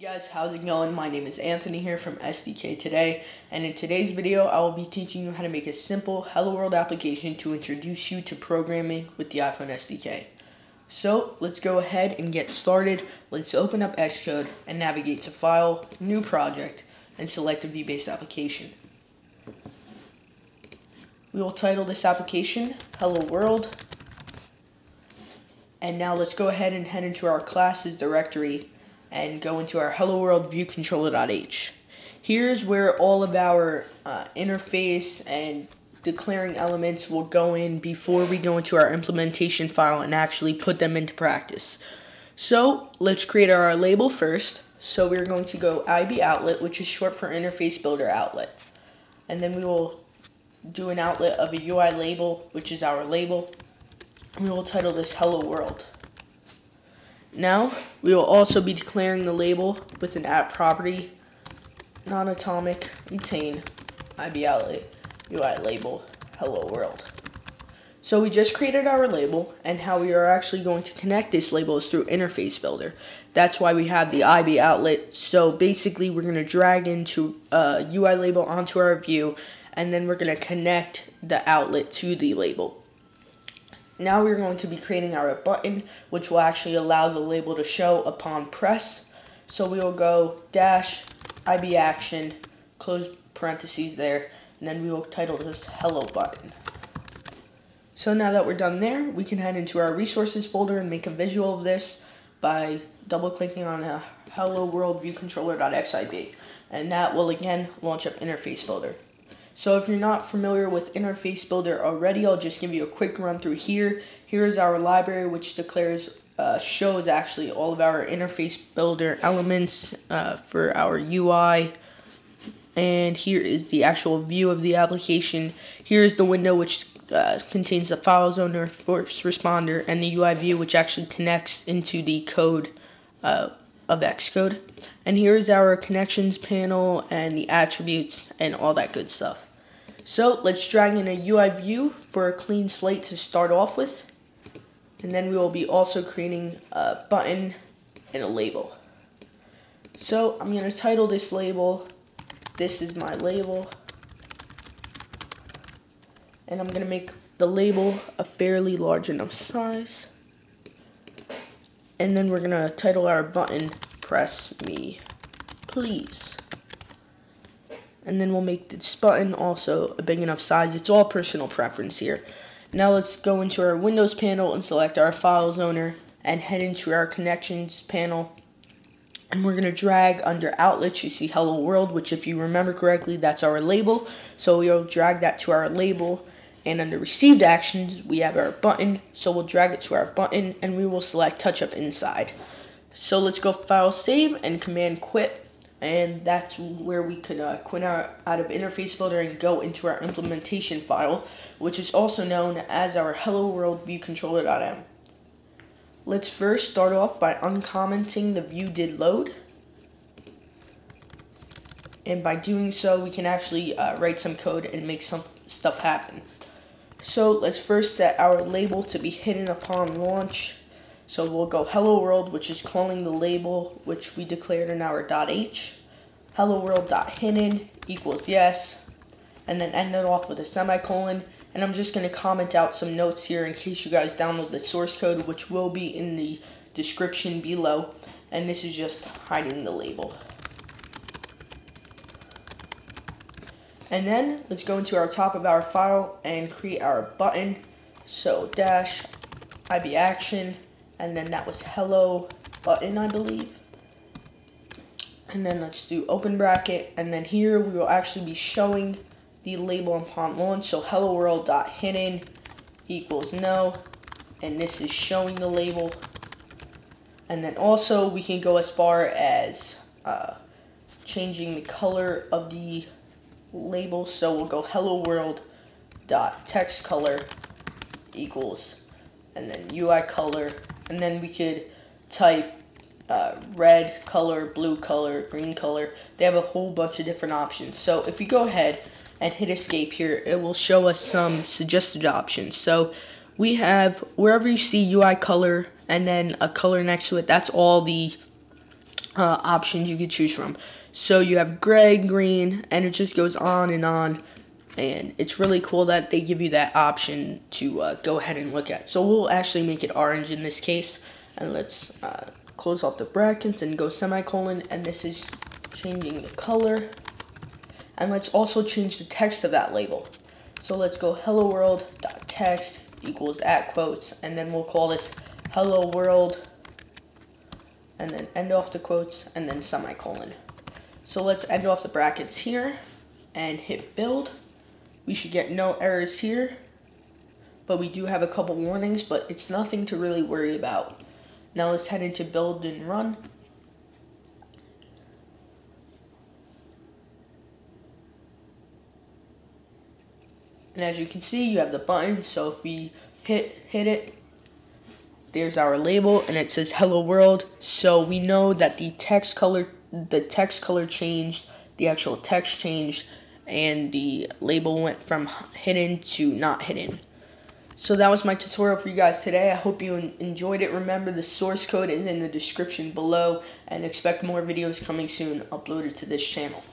Guys, how's it going? My name is Anthony here from SDK today, and in today's video I will be teaching you how to make a simple Hello World application to introduce you to programming with the iPhone SDK. So let's go ahead and get started. Let's open up Xcode and navigate to File, New Project, and select a view-based application. We will title this application Hello World, and now let's go ahead and head into our classes directory and go into our Hello World view controller.h. Here's where all of our interface and declaring elements will go in before we go into our implementation file and actually put them into practice. So let's create our label first. So we're going to go IB outlet, which is short for interface builder outlet. And then we will do an outlet of a UI label, which is our label. We will title this Hello World. Now, we will also be declaring the label with an app property, non-atomic, retain, IB outlet, UI label, Hello World. So we just created our label, and how we are actually going to connect this label is through Interface Builder. That's why we have the IB outlet. So basically, we're going to drag into a UI label onto our view, and then we're going to connect the outlet to the label. Now we're going to be creating our button, which will actually allow the label to show upon press. So we will go dash IB action, close parentheses there, and then we will title this Hello Button. So now that we're done there, we can head into our resources folder and make a visual of this by double clicking on a Hello World view controller.xib, and that will again launch up Interface Builder. So if you're not familiar with Interface Builder already, I'll just give you a quick run through here. Here is our library, which shows actually all of our Interface Builder elements for our UI. And here is the actual view of the application. Here is the window, which contains the files owner, force responder, and the UI view, which actually connects into the code of Xcode. And here is our connections panel and the attributes and all that good stuff. So let's drag in a UI view for a clean slate to start off with. And then we will be also creating a button and a label. So I'm going to title this label, "This is my label." And I'm going to make the label a fairly large enough size. And then we're going to title our button "Press Me, Please." And then we'll make this button also a big enough size. It's all personal preference here. Now let's go into our Windows panel and select our files owner and head into our connections panel. And we're going to drag under outlets, you see Hello World, which if you remember correctly, that's our label. So we'll drag that to our label. And under received actions, we have our button. So we'll drag it to our button and we will select touch up inside. So let's go file save and command quit. And that's where we could quit out of Interface Builder and go into our implementation file, which is also known as our Hello World view controller.m. Let's first start off by uncommenting the view did load. And by doing so, we can actually write some code and make some stuff happen. So let's first set our label to be hidden upon launch. So we'll go Hello World, which is calling the label, which we declared in our .h. Hello World.hidden equals yes. And then end it off with a semicolon. And I'm just going to comment out some notes here in case you guys download the source code, which will be in the description below. And this is just hiding the label. And then let's go into our top of our file and create our button. So dash IB action. And then that was Hello Button, I believe. And then let's do open bracket. And then here we will actually be showing the label upon launch. So Hello World.hidden equals no. And this is showing the label. And then also we can go as far as changing the color of the label. So we'll go Hello World.text color equals, and then UI color. And then we could type red color, blue color, green color. They have a whole bunch of different options. So if we go ahead and hit escape here, it will show us some suggested options. So we have, wherever you see UI color and then a color next to it, that's all the options you could choose from. So you have gray, green, and it just goes on, and it's really cool that they give you that option to go ahead and look at. So we'll actually make it orange in this case, and let's close off the brackets and go semicolon, and this is changing the color. And let's also change the text of that label. So let's go hello world.text equals @quotes, and then we'll call this hello world, and then end off the quotes, and then semicolon. So let's end off the brackets here and hit build. We should get no errors here, but we do have a couple warnings, but it's nothing to really worry about. Now let's head into build and run. And as you can see, you have the button, so if we hit it, there's our label, and it says hello world. So we know that the text color changed, the actual text changed, and the label went from hidden to not hidden. So that was my tutorial for you guys today. I hope you enjoyed it. Remember, the source code is in the description below, and expect more videos coming soon uploaded to this channel.